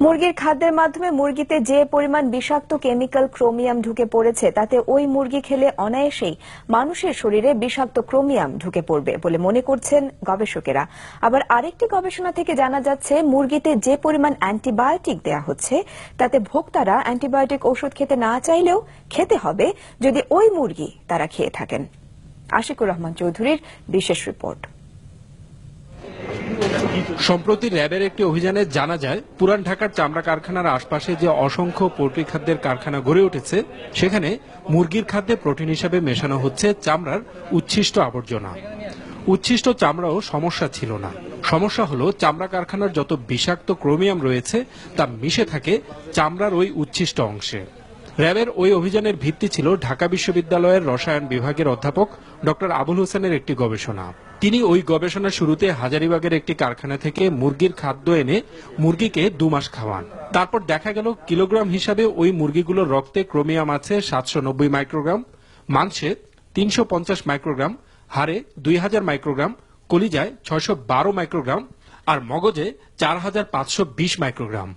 মুরগির খাদ্যের মাধ্যমে মুরগিতে যে পরিমাণ বিষাক্ত কেমিক্যাল ক্রোমিয়াম ঢুকে পড়েছে তাতে ওই মুরগি খেলে অনায়াসেই মানুষের শরীরে বিষাক্ত ক্রোমিয়াম ঢুকে পড়বে বলে মনে করছেন গবেষকেরা। আবার আরেকটি গবেষণা থেকে জানা যাচ্ছে মুরগিতে যে পরিমাণ অ্যান্টিবায়োটিক দেয়া হচ্ছে তাতে ভোক্তারা অ্যান্টিবায়োটিক ওষুধ খেতে না চাইলেও খেতে হবে যদি ওই মুরগি তারা খেয়ে থাকেন। আশিকুর রহমান চৌধুরীর বিশেষ রিপোর্ট। সম্প্রতি র্যাবের একটি অভিযানে জানা যায় পুরান ঢাকার চামড়া কারখানার আশপাশে যে অসংখ্য পোল্ট্রি খাদ্যের কারখানা গড়ে উঠেছে সেখানে মুরগির খাদ্যে প্রোটিন হিসেবে মেশানো হচ্ছে চামড়ার উচ্ছিষ্ট আবর্জনা। উচ্ছিষ্ট চামড়াও সমস্যা ছিল না, সমস্যা হলো চামড়া কারখানার যত বিষাক্ত ক্রোমিয়াম রয়েছে তা মিশে থাকে চামড়ার ওই উচ্ছিষ্ট অংশে। র্যাবের ওই অভিযানের ভিত্তি ছিল ঢাকা বিশ্ববিদ্যালয়ের রসায়ন বিভাগের অধ্যাপক ডক্টর আবুল হোসেনের একটি গবেষণা। তিনি ওই গবেষণার শুরুতে হাজারীবাগের একটি কারখানা থেকে মুরগির খাদ্য এনে মুরগিকে 2 মাস খাওয়ান। তারপর দেখা গেল কিলোগ্রাম হিসাবে ওই মুরগিগুলোর রক্তে ক্রোমিয়াম আছে 790 মাইক্রোগ্রাম, মাংসে 350 মাইক্রোগ্রাম, হাড়ে 2000 মাইক্রোগ্রাম, কলিজায় 612 মাইক্রোগ্রাম আর মগজে 4520 মাইক্রোগ্রাম।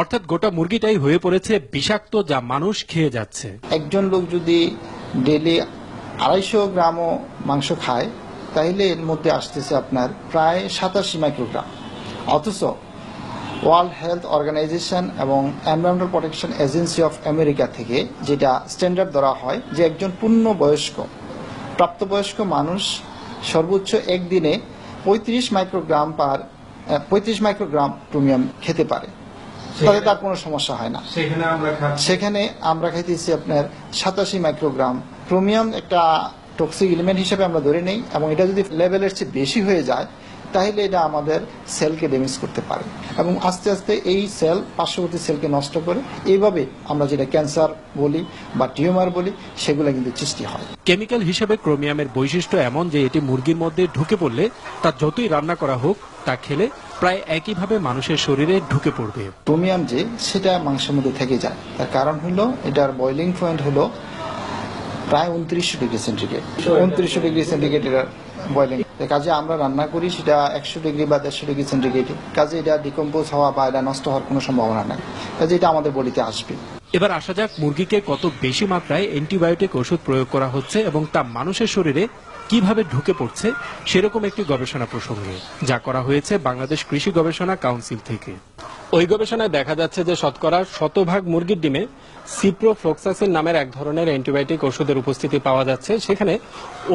অর্থাৎ গোটা মুরগিটাই হয়ে পড়েছে বিষাক্ত, যা মানুষ খেয়ে যাচ্ছে। একজন লোক যদি ডেইলি 250 গ্রামও মাংস খায় তাহলে এর মধ্যে আসতেছে আপনার প্রায় 87 মাইক্রোগ্রাম। অথচ ওয়ার্ল্ড হেলথ অর্গানাইজেশন এবং environmental protection agency of America থেকে যেটা স্ট্যান্ডার্ড ধরা হয় যে একজন পূর্ণবয়স্ক প্রাপ্তবয়স্ক মানুষ সর্বোচ্চ একদিনে 35 মাইক্রোগ্রাম ক্রোমিয়াম খেতে পারে, তাহলে তার কোনো সমস্যা হয় না। সেখানে আমরা খাইতেছি আপনার 87 মাইক্রোগ্রাম ক্রোমিয়াম। একটা টক্সিক এলিমেন্ট হিসেবে আমরা ধরে নেই, এবং এটা যদি লেভেলের চেয়ে বেশি হয়ে যায় তাহলে এটা আমাদের সেলকে ড্যামেজ করতে পারে এবং আস্তে আস্তে এই সেল পার্শ্ববর্তী সেলকে নষ্ট করে। এইভাবে আমরা যেটা ক্যান্সার বলি বা টিউমার বলি সেগুলো কিন্তু সৃষ্টি হয়। কেমিক্যাল হিসেবে ক্রোমিয়ামের বৈশিষ্ট্য এমন যে এটি মুরগির মধ্যে ঢুকে পড়লে তা যতই রান্না করা হোক তা খেলে প্রায় একইভাবে মানুষের শরীরে ঢুকে পড়বে। ক্রোমিয়াম যে সেটা মাংসের মধ্যে থেকে যায়, তার কারণ হলো এটার বয়লিং পয়েন্ট হলো প্রায় 2900 ডিগ্রি সেন্টিগ্রেড। 2900 ডিগ্রি সেন্টিগ্রেড এটার বয়লিং। কাজে আমরা রান্না করি সেটা 100 ডিগ্রি বা 150 ডিগ্রি সেন্টিগ্রেড। কাজে এটা ডিকম্পোজ হওয়া বা এটা নষ্ট হওয়ার কোনো সম্ভাবনা নাই। কাজে এটা আমাদের বডিতে আসবে। এবার আসা যাক মুরগিকে কত বেশি মাত্রায় অ্যান্টিবায়োটিক ওষুধ প্রয়োগ করা হচ্ছে এবং তা মানুষের শরীরে কিভাবে ঢুকে পড়ছে সেরকম একটি গবেষণা প্রসঙ্গে, যা করা হয়েছে বাংলাদেশ কৃষি গবেষণা কাউন্সিল থেকে। ওই গবেষণায় দেখা যাচ্ছে যে শতকরা 100% মুরগির ডিমে সিপ্রোফ্লক্সাসিন নামের এক ধরনের অ্যান্টিবায়োটিক ওষুধের উপস্থিতি পাওয়া যাচ্ছে। সেখানে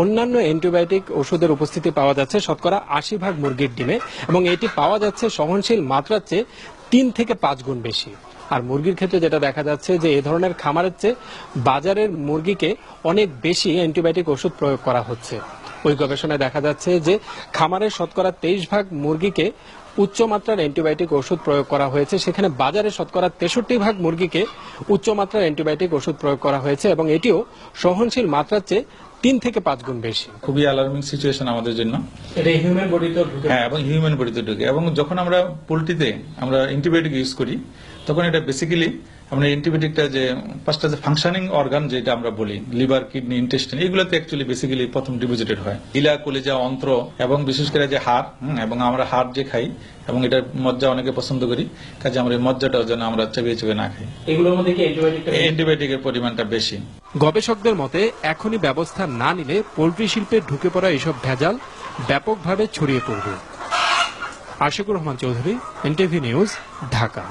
অন্যান্য অ্যান্টিবায়োটিক ওষুধের উপস্থিতি পাওয়া যাচ্ছে শতকরা 80% মুরগির ডিমে, এবং এটি পাওয়া যাচ্ছে সহনশীল মাত্রার চেয়ে 3 থেকে 5 গুণ বেশি। আর মুরগির ক্ষেত্রে যেটা দেখা যাচ্ছে যে এই ধরনের খামারের চেয়ে বাজারের মুরগিকে অনেক বেশি অ্যান্টিবায়োটিক ওষুধ প্রয়োগ করা হচ্ছে। ওই গবেষণায় দেখা যাচ্ছে যে খামারের শতকরা 23% মুরগিকে উচ্চমাত্রার অ্যান্টিবায়োটিক ওষুধ প্রয়োগ করা হয়েছে, সেখানে বাজারে শতকরা 63% মুরগিকে উচ্চমাত্রার অ্যান্টিবায়োটিক ওষুধ প্রয়োগ করা হয়েছে, এবং এটিও সহনশীল মাত্রার চেয়ে 3 থেকে 5 গুণ বেশি। খুবই অ্যালার্মিং সিচুয়েশন আমাদের জন্য। এটা হিউম্যান বডিতে ঢুকে, হ্যাঁ, এবং হিউম্যান বডিতে ঢুকে। এবং যখন আমরা পোল্ট্রিতে আমরা অ্যান্টিবায়োটিক ইউজ করি তখন এটা বেসিক্যালি আমরা অ্যান্টিবায়োটিকটা যে পাঁচটা যে ফাংশনিং অর্গান যেটা আমরা বলি লিভার, কিডনি, ইন্টেস্টাইন, এগুলোতে অ্যাকচুয়ালি বেসিক্যালি প্রথম ডিপোজিটেড হয়। গিলা, কলিজা, অন্ত্র এবং বিশেষ করে যে হাড়, এবং আমরা হাড় যে খাই এবং এটার মজ্জা অনেকে পছন্দ করি, কাজে আমরা এই মজ্জাটাও যেন আমরা চেপে চেপে না খাই। এগুলোর মধ্যে কি অ্যান্টিবায়োটিকের পরিমাণটা বেশি। গবেষকদের মতে এখনই ব্যবস্থা না নিলে পোল্ট্রি শিল্পে ঢুকে পড়া এসব ভেজাল ব্যাপকভাবে ছড়িয়ে পড়বে। Ashikur Rahman Chowdhury, NTV news, Dhaka.